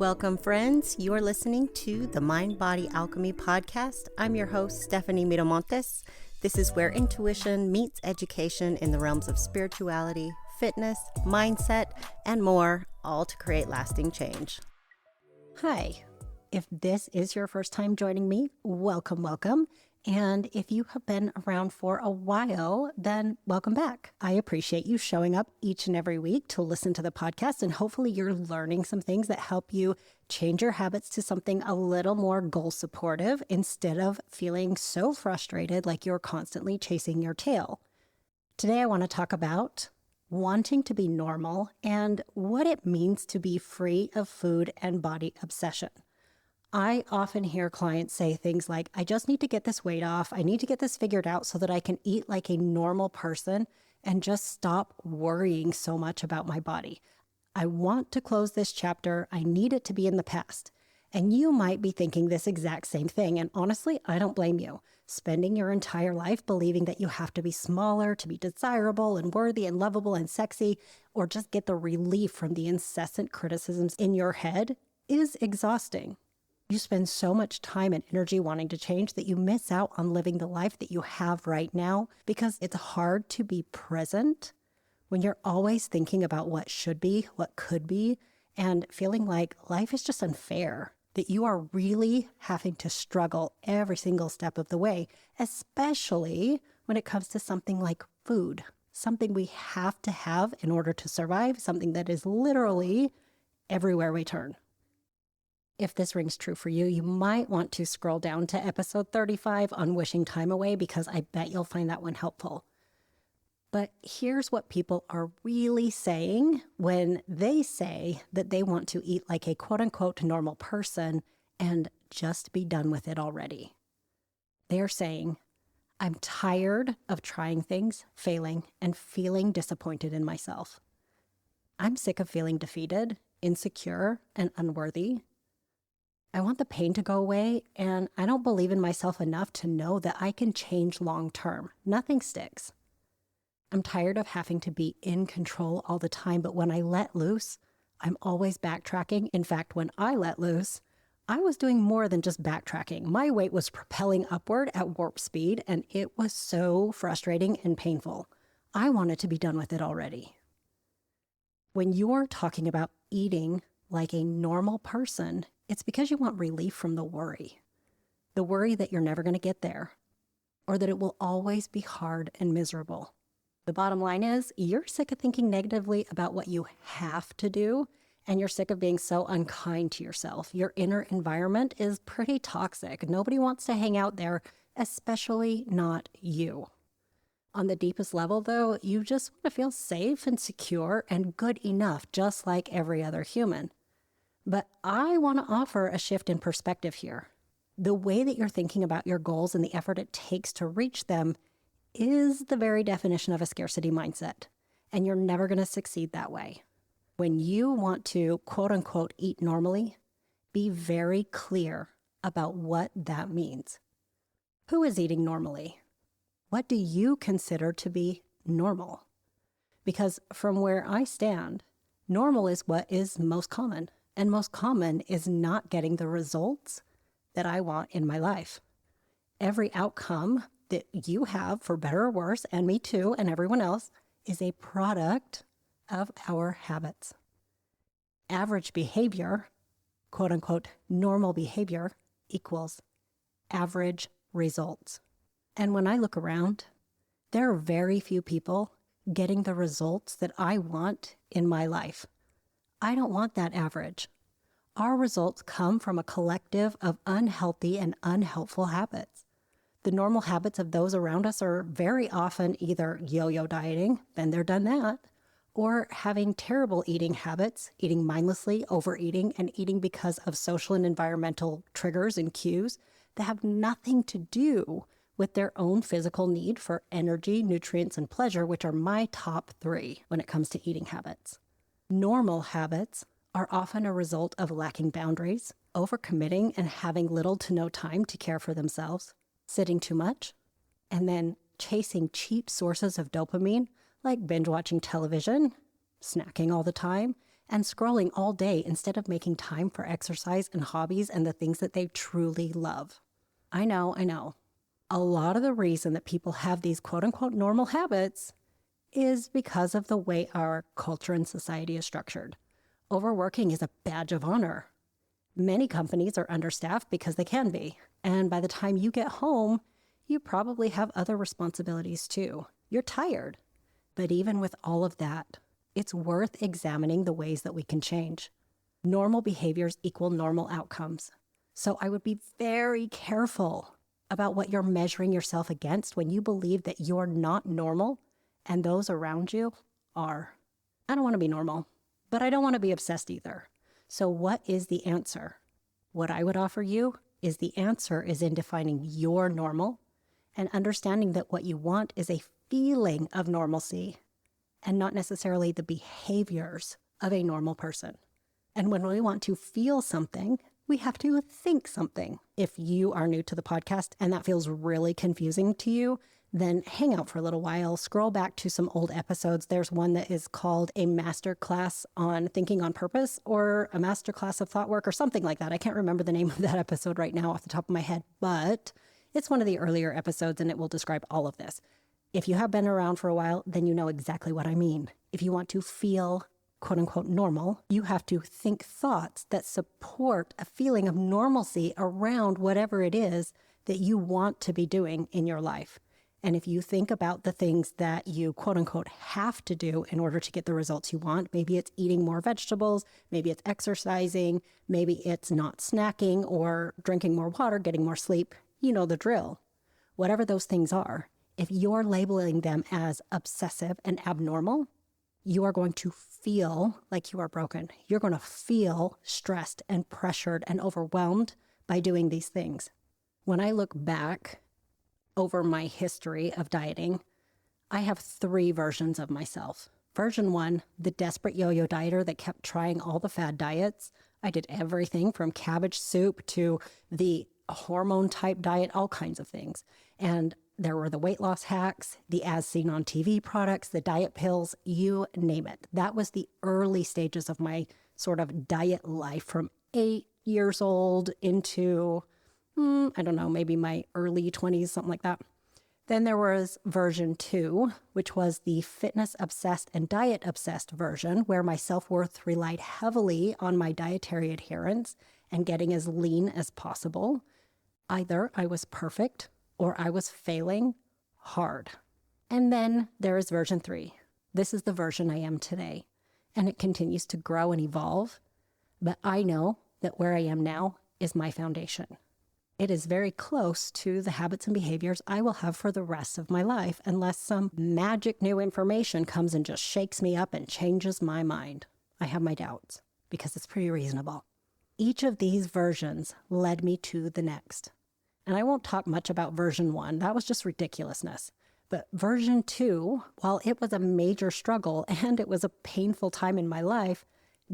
Welcome, friends. You are listening to the MindBody Alchemy Podcast. I'm your host, Stephanie Miramontes. This is where intuition meets education in the realms of spirituality, fitness, mindset, and more, all to create lasting change. Hi. If this is your first time joining me, welcome. And if you have been around for a while, then welcome back. I appreciate you showing up each and every week to listen to the podcast, and hopefully you're learning some things that help you change your habits to something a little more goal supportive instead of feeling so frustrated like you're constantly chasing your tail. Today I want to talk about wanting to be normal and what it means to be free of food and body obsession. I often hear clients say things like, I just need to get this weight off. I need to get this figured out so that I can eat like a normal person and just stop worrying so much about my body. I want to close this chapter. I need it to be in the past. And you might be thinking this exact same thing. And honestly, I don't blame you. Spending your entire life believing that you have to be smaller to be desirable and worthy and lovable and sexy, or just get the relief from the incessant criticisms in your head is exhausting. You spend so much time and energy wanting to change that you miss out on living the life that you have right now because it's hard to be present when you're always thinking about what should be, what could be, and feeling like life is just unfair, that you are really having to struggle every single step of the way, especially when it comes to something like food, something we have to have in order to survive, something that is literally everywhere we turn. If this rings true for you, you might want to scroll down to episode 35 on wishing time away because I bet you'll find that one helpful. But here's what people are really saying when they say that they want to eat like a quote-unquote normal person and just be done with it already. They're saying, I'm tired of trying things, failing, and feeling disappointed in myself. I'm sick of feeling defeated, insecure, and unworthy. I want the pain to go away, and I don't believe in myself enough to know that I can change long term. Nothing sticks. I'm tired of having to be in control all the time, but when I let loose, I'm always backtracking. In fact, when I let loose, I was doing more than just backtracking. My weight was propelling upward at warp speed, and it was so frustrating and painful. I wanted to be done with it already. When you're talking about eating like a normal person, it's because you want relief from the worry that you're never going to get there, or that it will always be hard and miserable. The bottom line is you're sick of thinking negatively about what you have to do, and you're sick of being so unkind to yourself. Your inner environment is pretty toxic. Nobody wants to hang out there, especially not you. On the deepest level, though, you just want to feel safe and secure and good enough, just like every other human. But I want to offer a shift in perspective here. The way that you're thinking about your goals and the effort it takes to reach them is the very definition of a scarcity mindset, and you're never going to succeed that way. When you want to, quote unquote, eat normally, be very clear about what that means. Who is eating normally? What do you consider to be normal? Because from where I stand, normal is what is most common. And most common is not getting the results that I want in my life. Every outcome that you have, for better or worse, and me too, and everyone else, is a product of our habits. Average behavior, quote unquote, normal behavior, equals average results. And when I look around, there are very few people getting the results that I want in my life. I don't want that average. Our results come from a collective of unhealthy and unhelpful habits. The normal habits of those around us are very often either yo-yo dieting, been there, done that, or having terrible eating habits, eating mindlessly, overeating, and eating because of social and environmental triggers and cues that have nothing to do with their own physical need for energy, nutrients, and pleasure, which are my top 3 when it comes to eating habits. Normal habits are often a result of lacking boundaries, overcommitting and having little to no time to care for themselves, sitting too much, and then chasing cheap sources of dopamine like binge watching television, snacking all the time, and scrolling all day instead of making time for exercise and hobbies and the things that they truly love. I know. A lot of the reason that people have these quote unquote normal habits is because of the way our culture and society is structured. Overworking is a badge of honor. Many companies are understaffed because they can be. And by the time you get home, you probably have other responsibilities too. You're tired. But even with all of that, it's worth examining the ways that we can change. Normal behaviors equal normal outcomes. So I would be very careful about what you're measuring yourself against when you believe that you're not normal and those around you are. I don't want to be normal, but I don't want to be obsessed either. So what is the answer? What I would offer you is the answer is in defining your normal and understanding that what you want is a feeling of normalcy and not necessarily the behaviors of a normal person. And when we want to feel something, we have to think something. If you are new to the podcast and that feels really confusing to you, then hang out for a little while, scroll back to some old episodes. There's one that is called a masterclass on thinking on purpose or a masterclass of thought work or something like that. I can't remember the name of that episode right now off the top of my head, but it's one of the earlier episodes and it will describe all of this. If you have been around for a while, then you know exactly what I mean. If you want to feel quote unquote normal, you have to think thoughts that support a feeling of normalcy around whatever it is that you want to be doing in your life. And if you think about the things that you quote unquote have to do in order to get the results you want, maybe it's eating more vegetables, maybe it's exercising, maybe it's not snacking or drinking more water, getting more sleep, you know the drill. Whatever those things are, if you're labeling them as obsessive and abnormal, you are going to feel like you are broken. You're going to feel stressed and pressured and overwhelmed by doing these things. When I look back over my history of dieting, I have 3 versions of myself. Version 1, the desperate yo-yo dieter that kept trying all the fad diets. I did everything from cabbage soup to the hormone type diet, all kinds of things. And there were the weight loss hacks, the as seen on TV products, the diet pills, you name it. That was the early stages of my sort of diet life from 8 years old into, I don't know, maybe my early 20s, something like that. Then there was version 2, which was the fitness obsessed and diet obsessed version, where my self-worth relied heavily on my dietary adherence and getting as lean as possible. Either I was perfect or I was failing hard. And then there is version 3. This is the version I am today, and it continues to grow and evolve. But I know that where I am now is my foundation. It is very close to the habits and behaviors I will have for the rest of my life unless some magic new information comes and just shakes me up and changes my mind. I have my doubts because it's pretty reasonable. Each of these versions led me to the next. And I won't talk much about version 1. That was just ridiculousness. But version 2, while it was a major struggle and it was a painful time in my life,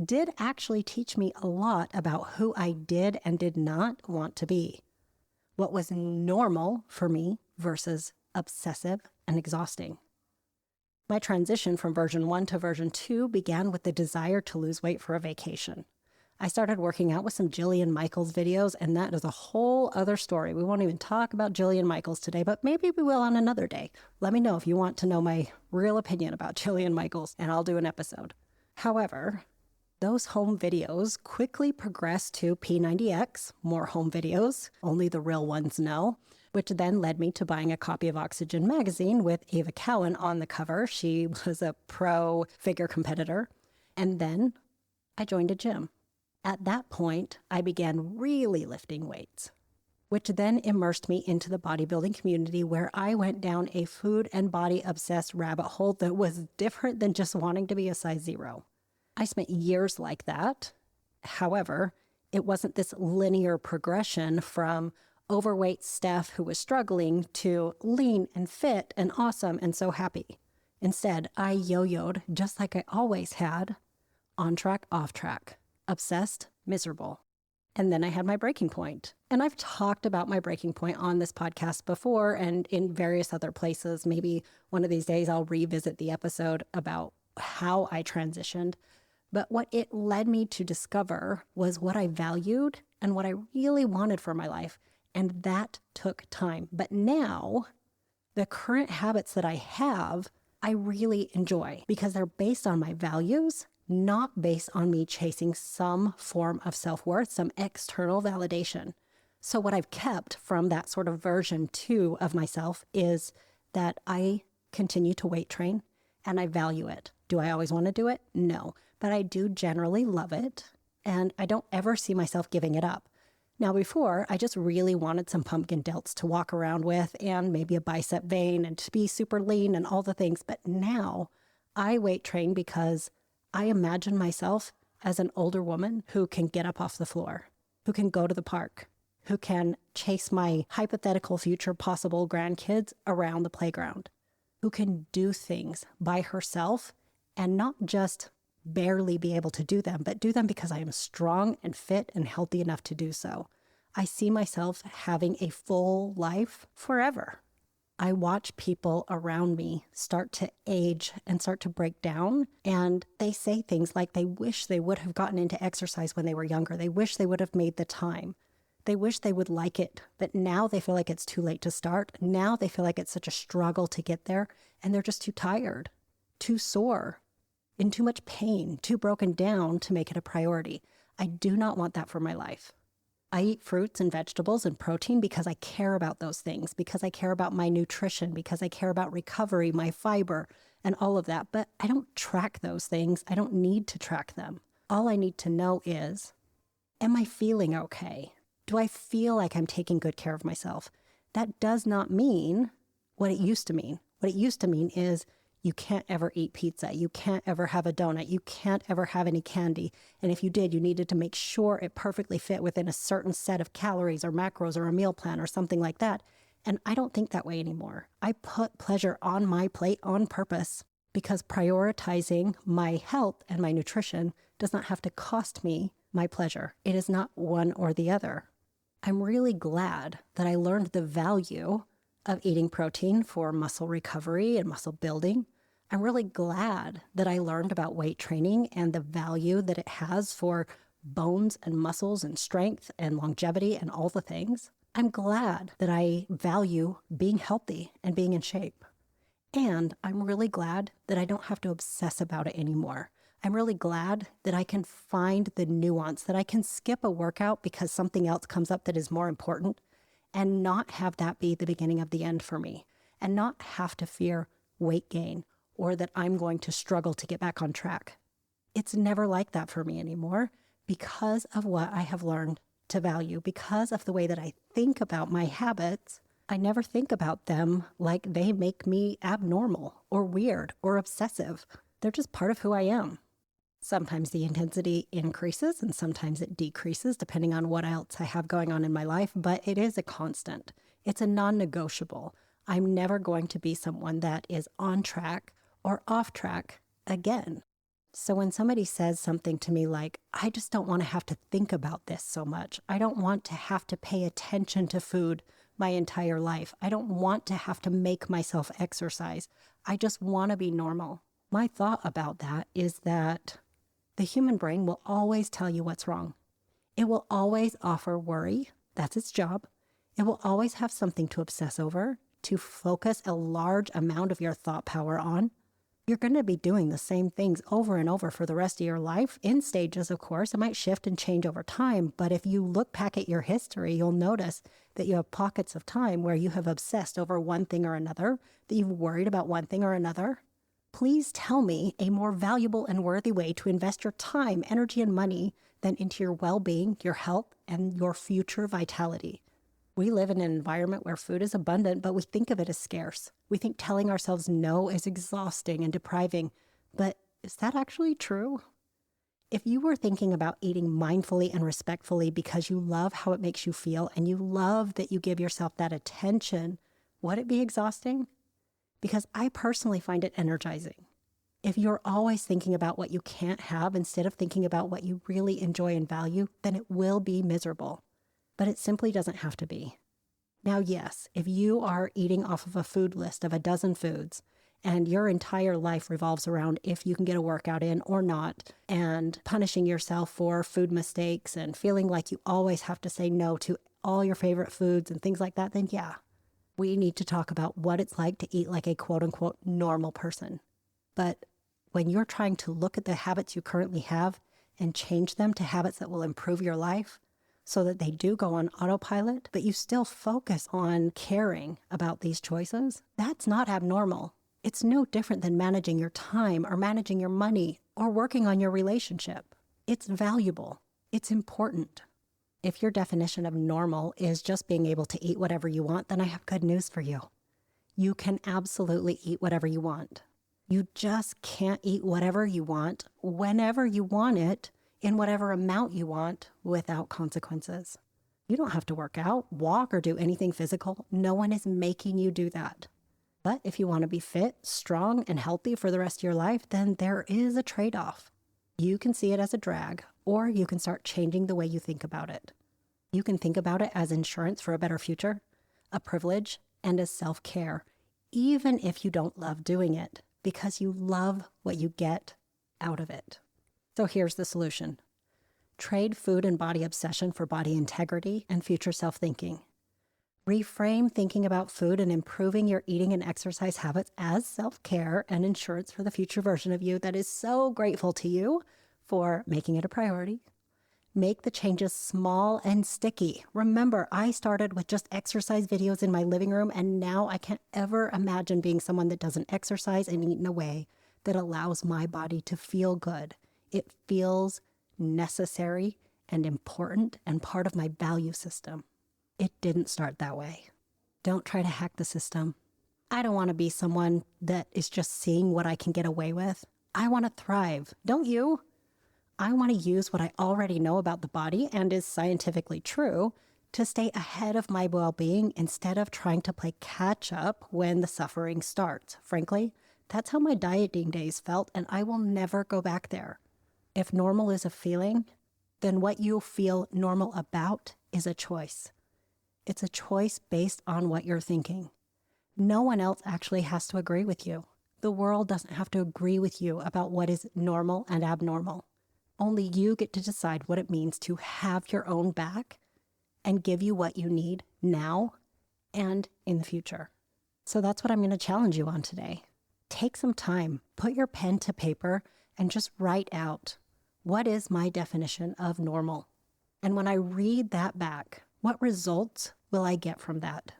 did actually teach me a lot about who I did and did not want to be. What was normal for me versus obsessive and exhausting. My transition from version 1 to version 2 began with the desire to lose weight for a vacation. I started working out with some Jillian Michaels videos, and that is a whole other story. We won't even talk about Jillian Michaels today, but maybe we will on another day. Let me know if you want to know my real opinion about Jillian Michaels, and I'll do an episode. However, those home videos quickly progressed to P90X, more home videos, only the real ones know, which then led me to buying a copy of Oxygen magazine with Ava Cowan on the cover. She was a pro figure competitor. And then I joined a gym. At that point, I began really lifting weights, which then immersed me into the bodybuilding community where I went down a food and body obsessed rabbit hole that was different than just wanting to be a size 0. I spent years like that. However, it wasn't this linear progression from overweight Steph who was struggling to lean and fit and awesome and so happy. Instead, I yo-yoed just like I always had, on track, off track, obsessed, miserable. And then I had my breaking point. And I've talked about my breaking point on this podcast before and in various other places. Maybe one of these days I'll revisit the episode about how I transitioned. But what it led me to discover was what I valued and what I really wanted for my life. And that took time. But now, the current habits that I have, I really enjoy because they're based on my values, not based on me chasing some form of self-worth, some external validation. So what I've kept from that sort of version 2 of myself is that I continue to weight train and I value it. Do I always want to do it? No, but I do generally love it and I don't ever see myself giving it up. Now before, I just really wanted some pumpkin delts to walk around with and maybe a bicep vein and to be super lean and all the things. But now I weight train because I imagine myself as an older woman who can get up off the floor, who can go to the park, who can chase my hypothetical future possible grandkids around the playground, who can do things by herself and not just barely be able to do them, but do them because I am strong and fit and healthy enough to do so. I see myself having a full life forever. I watch people around me start to age and start to break down, and they say things like they wish they would have gotten into exercise when they were younger. They wish they would have made the time. They wish they would like it, but now they feel like it's too late to start. Now they feel like it's such a struggle to get there, and they're just too tired, too sore, in too much pain, too broken down to make it a priority. I do not want that for my life. I eat fruits and vegetables and protein because I care about those things, because I care about my nutrition, because I care about recovery, my fiber, and all of that. But I don't track those things. I don't need to track them. All I need to know is, am I feeling okay? Do I feel like I'm taking good care of myself? That does not mean what it used to mean. What it used to mean is you can't ever eat pizza. You can't ever have a donut. You can't ever have any candy. And if you did, you needed to make sure it perfectly fit within a certain set of calories or macros or a meal plan or something like that. And I don't think that way anymore. I put pleasure on my plate on purpose because prioritizing my health and my nutrition does not have to cost me my pleasure. It is not one or the other. I'm really glad that I learned the value of eating protein for muscle recovery and muscle building. I'm really glad that I learned about weight training and the value that it has for bones and muscles and strength and longevity and all the things. I'm glad that I value being healthy and being in shape. And I'm really glad that I don't have to obsess about it anymore. I'm really glad that I can find the nuance, that I can skip a workout because something else comes up that is more important and not have that be the beginning of the end for me and not have to fear weight gain or that I'm going to struggle to get back on track. It's never like that for me anymore because of what I have learned to value, because of the way that I think about my habits. I never think about them like they make me abnormal or weird or obsessive. They're just part of who I am. Sometimes the intensity increases and sometimes it decreases depending on what else I have going on in my life, but it is a constant. It's a non-negotiable. I'm never going to be someone that is on track or off track again. So when somebody says something to me like, I just don't want to have to think about this so much. I don't want to have to pay attention to food my entire life. I don't want to have to make myself exercise. I just want to be normal. My thought about that is that the human brain will always tell you what's wrong. It will always offer worry. That's its job. It will always have something to obsess over, to focus a large amount of your thought power on. You're going to be doing the same things over and over for the rest of your life, in stages, of course. It might shift and change over time, but if you look back at your history, you'll notice that you have pockets of time where you have obsessed over one thing or another, that you've worried about one thing or another. Please tell me a more valuable and worthy way to invest your time, energy, and money than into your well-being, your health, and your future vitality. We live in an environment where food is abundant, but we think of it as scarce. We think telling ourselves no is exhausting and depriving, but is that actually true? If you were thinking about eating mindfully and respectfully because you love how it makes you feel and you love that you give yourself that attention, would it be exhausting? Because I personally find it energizing. If you're always thinking about what you can't have instead of thinking about what you really enjoy and value, then it will be miserable. But it simply doesn't have to be. Now, yes, if you are eating off of a food list of a dozen foods and your entire life revolves around if you can get a workout in or not, and punishing yourself for food mistakes and feeling like you always have to say no to all your favorite foods and things like that, then yeah, we need to talk about what it's like to eat like a quote unquote normal person. But when you're trying to look at the habits you currently have and change them to habits that will improve your life so that they do go on autopilot, but you still focus on caring about these choices, that's not abnormal. It's no different than managing your time or managing your money or working on your relationship. It's valuable. It's important. If your definition of normal is just being able to eat whatever you want, then I have good news for you. You can absolutely eat whatever you want. You just can't eat whatever you want, whenever you want it, in whatever amount you want, without consequences. You don't have to work out, walk, or do anything physical. No one is making you do that. But if you want to be fit, strong, and healthy for the rest of your life, then there is a trade-off. You can see it as a drag, or you can start changing the way you think about it. You can think about it as insurance for a better future, a privilege, and as self-care, even if you don't love doing it, because you love what you get out of it. So here's the solution. Trade food and body obsession for body integrity and future self-thinking. Reframe thinking about food and improving your eating and exercise habits as self-care and insurance for the future version of you that is so grateful to you for making it a priority. Make the changes small and sticky. Remember, I started with just exercise videos in my living room, and now I can't ever imagine being someone that doesn't exercise and eat in a way that allows my body to feel good. It feels necessary and important and part of my value system. It didn't start that way. Don't try to hack the system. I don't want to be someone that is just seeing what I can get away with. I want to thrive. Don't you? I want to use what I already know about the body and is scientifically true to stay ahead of my well-being instead of trying to play catch up when the suffering starts. Frankly, that's how my dieting days felt, and I will never go back there. If normal is a feeling, then what you feel normal about is a choice. It's a choice based on what you're thinking. No one else actually has to agree with you. The world doesn't have to agree with you about what is normal and abnormal. Only you get to decide what it means to have your own back and give you what you need now and in the future. So that's what I'm going to challenge you on today. Take some time, put your pen to paper, and just write out, what is my definition of normal? And when I read that back, what results will I get from that?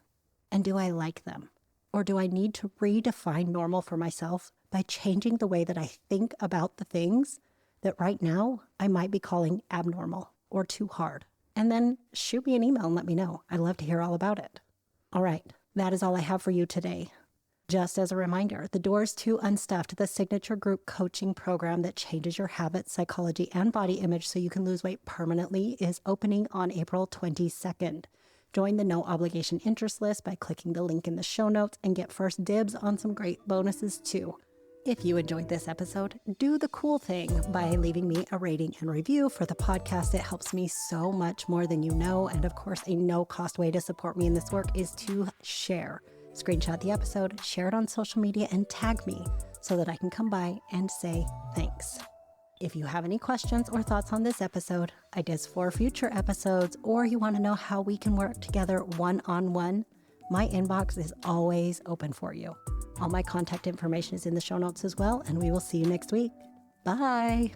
And do I like them? Or do I need to redefine normal for myself by changing the way that I think about the things that right now I might be calling abnormal or too hard? And then shoot me an email and let me know. I'd love to hear all about it. All right, that is all I have for you today. Just as a reminder, the Doors to Unstuffed, the signature group coaching program that changes your habits, psychology, and body image so you can lose weight permanently, is opening on April 22nd. Join the no obligation interest list by clicking the link in the show notes and get first dibs on some great bonuses too. If you enjoyed this episode, do the cool thing by leaving me a rating and review for the podcast. It helps me so much more than you know. And of course, a no-cost way to support me in this work is to share. Screenshot the episode, share it on social media, and tag me so that I can come by and say thanks. If you have any questions or thoughts on this episode, ideas for future episodes, or you want to know how we can work together one-on-one, my inbox is always open for you. All my contact information is in the show notes as well, and we will see you next week. Bye.